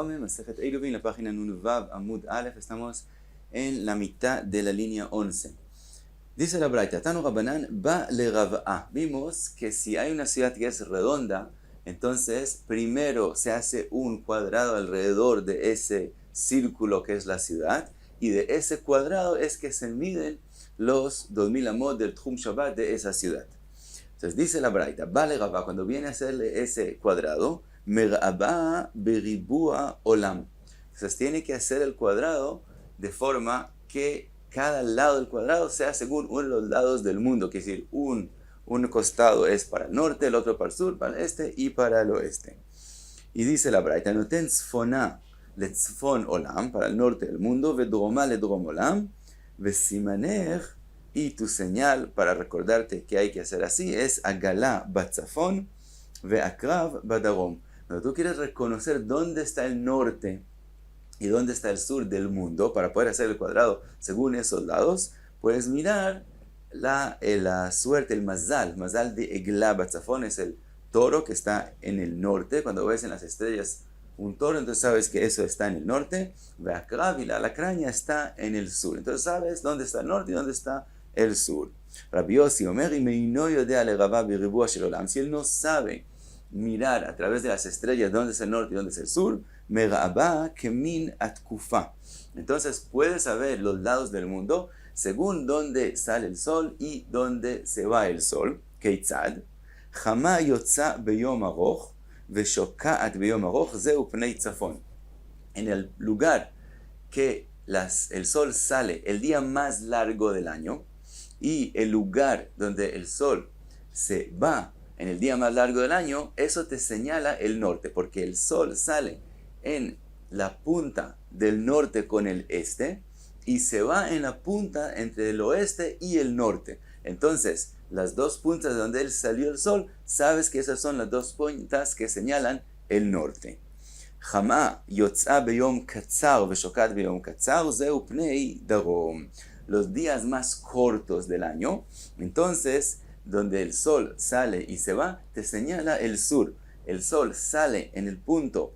Yome, Masejet Eruvin, la página Nunvav Amud Aleph, estamos en la mitad de la línea 11. Dice la Braita, Tanu Rabbanan, Ba le Rav'a. Vimos que si hay una ciudad que es redonda, entonces primero se hace un cuadrado alrededor de ese círculo que es la ciudad, y de ese cuadrado es que se miden los 2000 amot del Tchum Shabbat de esa ciudad. Entonces dice la Braita, Ba le Rav'a, cuando viene a hacerle ese cuadrado, Mer'ab'a beribua olam. Entonces tiene que hacer el cuadrado de forma que cada lado del cuadrado sea según uno de los lados del mundo. Quiere decir, un costado es para el norte, el otro para el sur, para el este y para el oeste. Y dice la Braita, noten tzfona le tzfon olam, para el norte del mundo, vedroma le drom olam, vesimaner, y tu señal para recordarte que hay que hacer así es agalá batzafon, veakrav badarom. Cuando tú quieres reconocer dónde está el norte y dónde está el sur del mundo, para poder hacer el cuadrado según esos lados, puedes mirar la suerte, el mazal de Egla Batzafón, es el toro que está en el norte. Cuando ves en las estrellas un toro, entonces sabes que eso está en el norte. Veakrav, y la alacraña está en el sur. Entonces sabes dónde está el norte y dónde está el sur. Rabbi Yossi Omer, y meino yodea le Rav'a biribua shel olam. Si él no sabe mirar a través de las estrellas dónde es el norte y dónde es el sur, Mer'ab'a kemin atkufa. Entonces puedes saber los lados del mundo según dónde sale el sol y dónde se va el sol. Keitzad Chama yotza beyom aroch veshoka'at beyom aroch zeu pnei tzafon. En el lugar que el sol sale el día más largo del año y el lugar donde el sol se va en el día más largo del año, eso te señala el norte, porque el sol sale en la punta del norte con el este y se va en la punta entre el oeste y el norte. Entonces, las dos puntas de donde salió el sol, sabes que esas son las dos puntas que señalan el norte. Chama yotza beyom katzar veshokat beyom katzar zeu pnei darom. Los días más cortos del año, entonces, donde el sol sale y se va, te señala el sur. El sol sale en el punto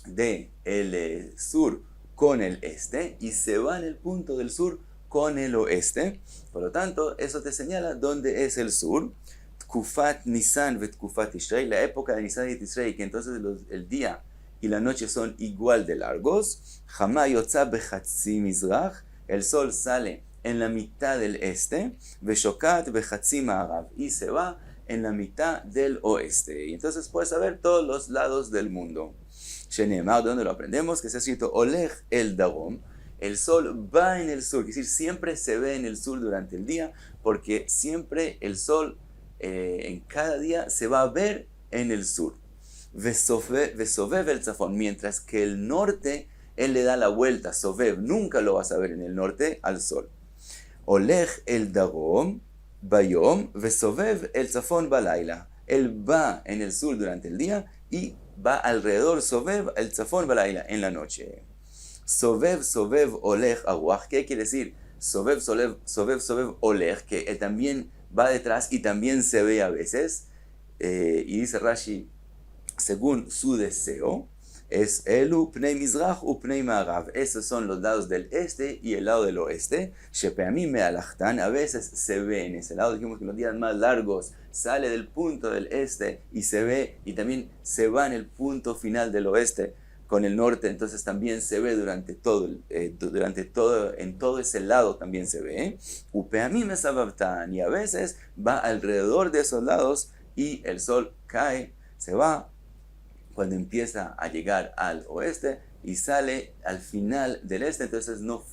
del sur con el este y se va en el punto del sur con el oeste. Por lo tanto, eso te señala dónde es el sur. Tkufat Nisan ve Tkufat Tishrei, la época de Nisan y Tishrei, que entonces el día y la noche son igual de largos. Chama yotza bechatzi mizrach, el sol sale en la mitad del este, veshokat bechatzi ma'arav, y se va en la mitad del oeste. Y entonces puedes saber todos los lados del mundo. Sheneemar, ¿dónde lo aprendemos? Que se ha escrito Olech el darom, el sol va en el sur, es decir, siempre se ve en el sur durante el día, porque siempre el sol en cada día se va a ver en el sur. Vesovev el tzafón, mientras que el norte, él le da la vuelta, sovev, nunca lo vas a ver en el norte al sol. Olech el darom, bayom, vesovev el tzafón balayla. Él va en el sur durante el día y va alrededor, sovev el tzafón balayla, en la noche. Sovev, olech, aruach. ¿Qué quiere decir? Sovev, olech, que él también va detrás y también se ve a veces. Y dice Rashi, según su deseo, es elu pnei mizrach u pnei ma'arav. Esos son los lados del este y el lado del oeste. Shepeamim me'alachtan, a veces se ve en ese lado. Dijimos que los días más largos sale del punto del este y se ve, y también se va en el punto final del oeste con el norte. Entonces también se ve durante todo, en todo ese lado también se ve. Upeamim mesababtan, y a veces va alrededor de esos lados y el sol cae, se va cuando empieza a llegar al oeste y sale al final del este. Entonces no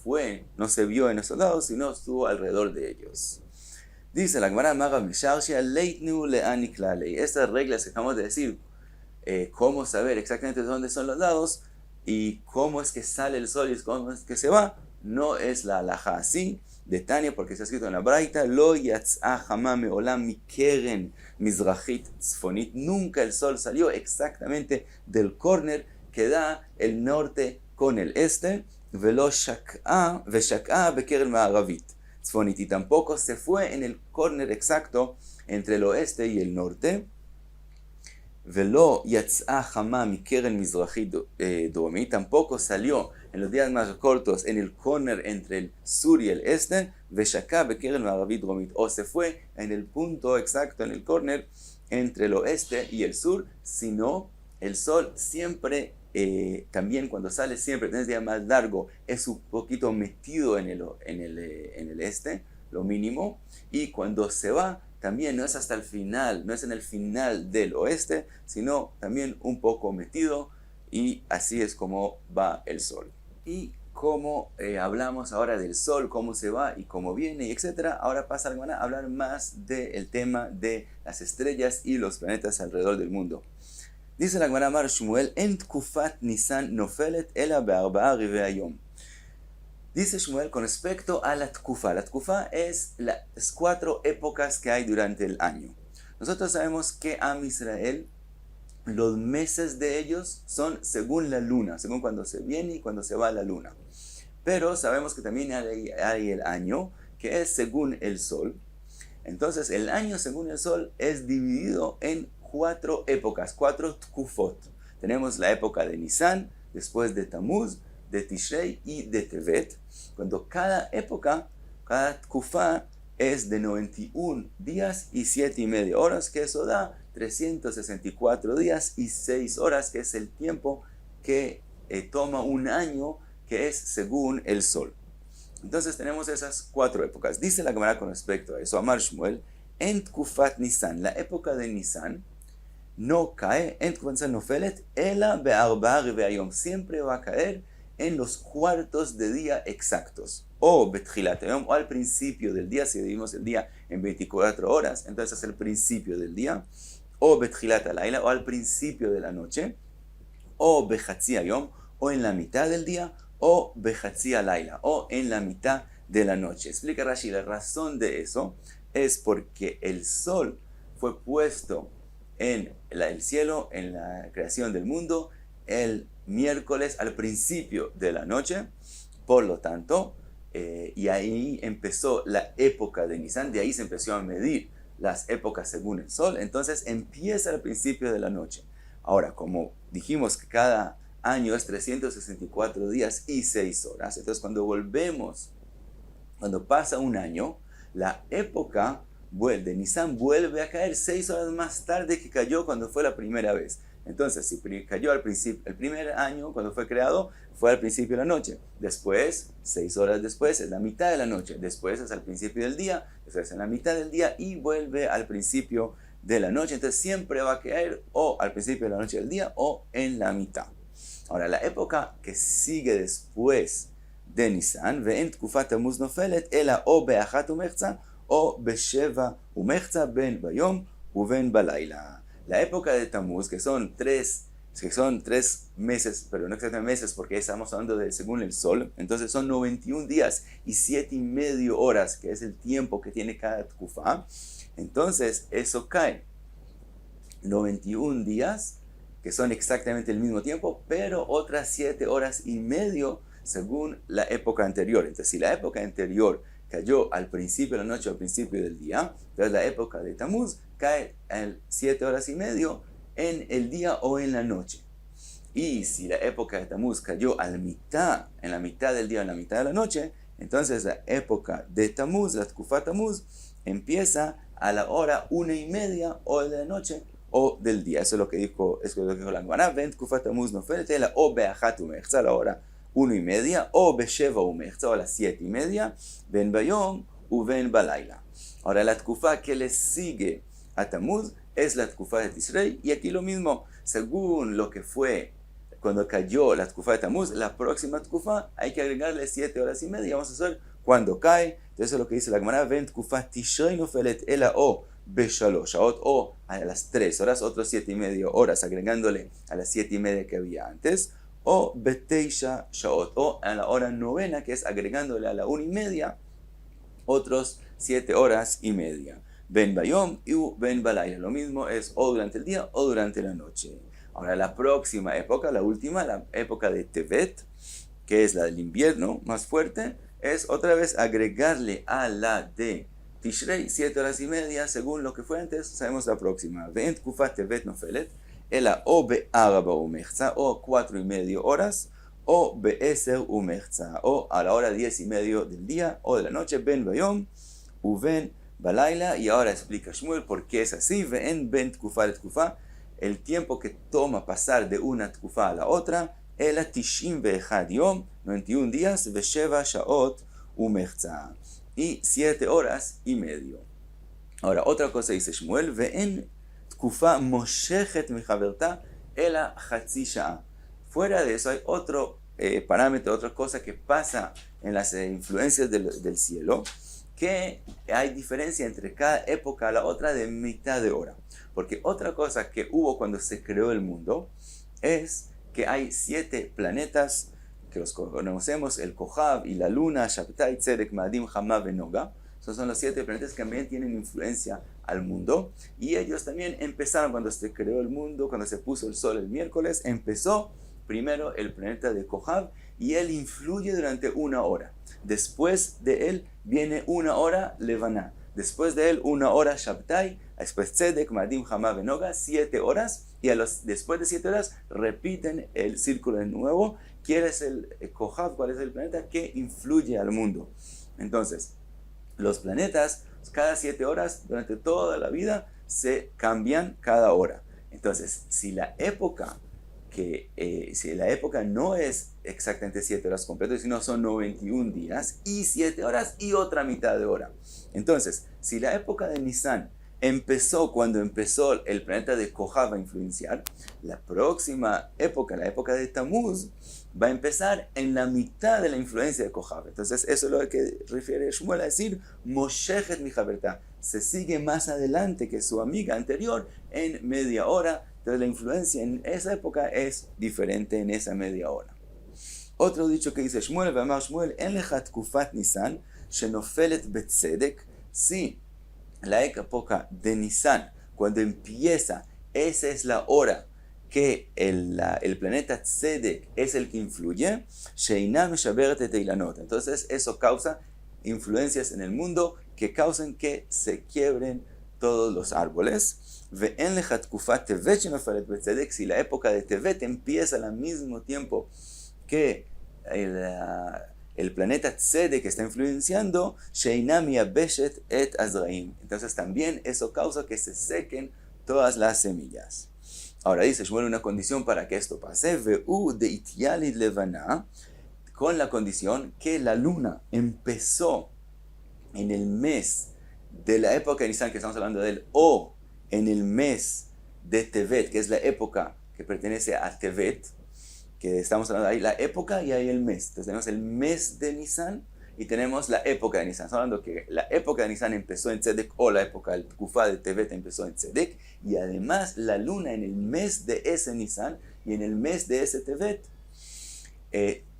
se vio en esos lados, sino estuvo alrededor de ellos. Dice la Gemara, Magav Misharshia, Leitnu le'ani klalei. Estas reglas que acabamos de decir, cómo saber exactamente dónde son los lados y cómo es que sale el sol y cómo es que se va, no es la halajá así de Tania, porque está escrito en la Braita, Lo yatz'a chama me'olam mikeren mizrachit tzfonit. Nunca el sol salió exactamente del córner que da el norte con el este, velo shak'a bekeren ma'aravit tzfonit, y tampoco se fue en el córner exacto entre el oeste y el norte. Velo yatzá jamá mi keren mizrahi dormi, tampoco salió en los días más cortos en el corner entre el sur y el este, veshaka bekeren maravi dromit, o se fue en el punto exacto, en el corner entre el oeste y el sur, sino el sol siempre, también cuando sale siempre, en el día más largo, es un poquito metido en el este, lo mínimo, y cuando se va, también no es hasta el final, no es en el final del oeste, sino también un poco metido, y así es como va el sol. Y como hablamos ahora del sol, cómo se va y cómo viene, y etc., ahora pasa a hablar más del tema de las estrellas y los planetas alrededor del mundo. Dice la Gemara Mar Shmuel, en tkufat Nisan nofelet ela be'arba'a rivei hayom. Dice Shmuel con respecto a la tkufa. La tkufa es las 4 épocas que hay durante el año. Nosotros sabemos que Am Israel, los meses de ellos son según la luna, según cuando se viene y cuando se va la luna. Pero sabemos que también hay el año, que es según el sol. Entonces el año según el sol es dividido en 4 épocas, 4 tkufot. Tenemos la época de Nisan, después de Tamuz, de Tishrei y de Tevet, cuando cada época, cada tkufa es de 91 días y 7 y media horas, que eso da 364 días y 6 horas, que es el tiempo que toma un año, que es según el sol. Entonces tenemos esas 4 épocas. Dice la Gemara con respecto a eso, Amar Shmuel, en tkufat Nisan, la época de Nisan, no cae, en tkufat Nisan nofelet, ela be'arba'a rivei hayom, siempre va a caer en los cuartos de día exactos, o betjilat hayom, o al principio del día, si dividimos el día en 24 horas, entonces es el principio del día, o betjilat halayla, o al principio de la noche, o bechatzi hayom, o en la mitad del día, o bechatzi halayla, o en la mitad de la noche. Explica Rashi, la razón de eso es porque el sol fue puesto en el cielo, en la creación del mundo, el miércoles al principio de la noche, por lo tanto, y ahí empezó la época de Nisan, de ahí se empezó a medir las épocas según el sol, entonces empieza al principio de la noche. Ahora, como dijimos que cada año es 364 días y 6 horas, entonces cuando pasa un año, la época de Nisan vuelve a caer 6 horas más tarde que cayó cuando fue la primera vez. Entonces, si cayó al principio, el primer año, cuando fue creado, fue al principio de la noche. Después, 6 horas después, es la mitad de la noche. Después es al principio del día, después es en la mitad del día y vuelve al principio de la noche. Entonces, siempre va a caer o al principio de la noche del día o en la mitad. Ahora, la época que sigue después de Nisan, ve'en tkufat Tamuz nofelet, ela o be'achat umechza, o be'sheva umechza, ben bayom uben balayla. La época de Tamuz, que son tres meses, pero no exactamente meses, porque estamos hablando de según el sol, entonces son 91 días y 7 y medio horas, que es el tiempo que tiene cada tkufa. Entonces, eso cae 91 días, que son exactamente el mismo tiempo, pero otras 7 horas y medio según la época anterior. Entonces, si la época anterior cayó al principio de la noche o al principio del día, entonces la época de Tamuz cae en 7 horas y medio en el día o en la noche. Y si la época de Tamuz cayó en la mitad del día o en la mitad de la noche, entonces la época de Tamuz, la tkufa Tamuz, empieza a la hora 1:30 o de la noche o del día. Eso es lo que dijo la Gemara. Ven tkufa Tamuz nofelet ela o be'achat umechza, a la hora 1:30, o besheva umechza, o a las 7:30, ben bayom u ben balayla. Ahora la tkufa que le sigue a Tamuz es la tkufa de Tishrei, y aquí lo mismo, según lo que fue cuando cayó la tkufa de Tamuz, la próxima tkufa hay que agregarle 7 horas y media, vamos a hacer cuando cae. Entonces eso es lo que dice la Gemara, ven tkufa Tishrei nofelet ela o beshalosh, o a las 3 horas, otros 7 y media horas, agregándole a las 7 y media que había antes, o beteisha shaot, o a la hora 9, que es agregándole a la 1:30 otros 7 horas y media. Ben bayom y ben balayla, lo mismo es o durante el día o durante la noche. Ahora la próxima época, la última, la época de Tevet, que es la del invierno más fuerte, es otra vez agregarle a la de Tishrei 7 horas y media según lo que fue antes. Sabemos la próxima. Ve'en tkufat Tevet nofelet ela o be'arba umechza, o 4:30 horas, o be'eser umechza, o a la hora 10:30 del día o de la noche, ben bayom, uven balayla. Y ahora explica Shmuel por qué es así, ve'en ben tkufa le tkufa, el tiempo que toma pasar de una tkufa a la otra, ela 91 yom, 91 días, ve'sheva shaot umechza, y 7:30 horas. Ahora, otra cosa dice Shmuel, ve'en tkufa moshechet michaverta ela chatzi sha'a. Fuera de eso hay otro parámetro, otra cosa que pasa en las influencias del cielo, que hay diferencia entre cada época a la otra de mitad de hora. Porque otra cosa que hubo cuando se creó el mundo es que hay 7 planetas que los conocemos, el Kohav y la Luna, Shabtai, Tzedek, Ma'adim, Hamá, Noga. Esos son los 7 planetas que también tienen influencia al mundo. Y ellos también empezaron cuando se creó el mundo, cuando se puso el sol el miércoles, empezó primero el planeta de Kohav y él influye durante 1 hora. Después de él viene 1 hora Levaná. Después de él 1 hora Shabtai, después Tzedek, Ma'adim, Hamá, Noga, 7 horas. Y después de 7 horas repiten el círculo de nuevo. ¿Quién es el Kohav? ¿Cuál es el planeta que influye al mundo? Entonces, los planetas, cada 7 horas, durante toda la vida, se cambian cada hora. Entonces, si la época no es exactamente 7 horas completas, sino son 91 días y 7 horas y otra mitad de hora. Entonces, si la época de Nisan empezó cuando empezó el planeta de Kohav a influenciar, la próxima época, la época de Tammuz, va a empezar en la mitad de la influencia de Kohav. Entonces, eso es lo que refiere Shmuel a decir, Moshechet michaverta, se sigue más adelante que su amiga anterior en media hora. Entonces, la influencia en esa época es diferente en esa media hora. Otro dicho que dice Shmuel, Vamar Shmuel, en lechat kufat Nisan, shenofelet betzedek, si la época de Nisan, cuando empieza, esa es la hora que el planeta Tzedek es el que influye, Sheina meshaberet et eilanot. Entonces eso causa influencias en el mundo que causan que se quiebren todos los árboles. Ve'en lecha tkufat tevet shenofelet betzedek, si la época de Tevet empieza al mismo tiempo que el planeta Tzedek que está influenciando, Sheina miyabeshet et azraim. Entonces también eso causa que se sequen todas las semillas. Ahora dice Shmuel una condición para que esto pase, Ve'u de itialid levana, con la condición que la luna empezó en el mes de la época de Nisan, que estamos hablando de él, o en el mes de Tevet, que es la época que pertenece a Tevet, que estamos hablando ahí, la época y ahí el mes. Entonces tenemos el mes de Nisan y tenemos la época de Nisan. Estamos hablando que la época de Nisan empezó en Tzedek, o la época del Tkufa de Tevet empezó en Tzedek, y además la luna en el mes de ese Nisan y en el mes de ese Tevet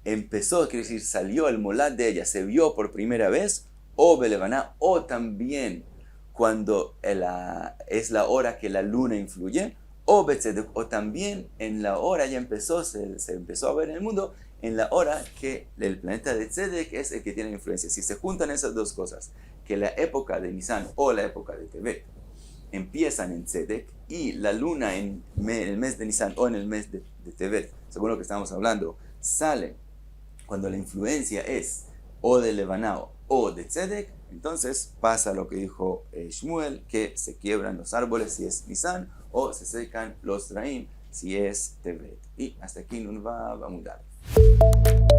empezó, quiere decir, salió el molad de ella, se vio por primera vez, o Belevaná, o también cuando es la hora que la luna influye, o Betzedek, o también en la hora ya empezó, se empezó a ver en el mundo, en la hora que el planeta de Tzedek es el que tiene influencia. Si se juntan esas dos cosas, que la época de Nisan o la época de Tevet empiezan en Tzedek y la luna en el mes de Nisan o en el mes de Tevet, según lo que estamos hablando, sale cuando la influencia es o de Levaná o de Tzedek, entonces pasa lo que dijo Shmuel, que se quiebran los árboles si es Nisan o se secan los Zraim si es Tevet. Y hasta aquí Nun Vav Amud Aleph.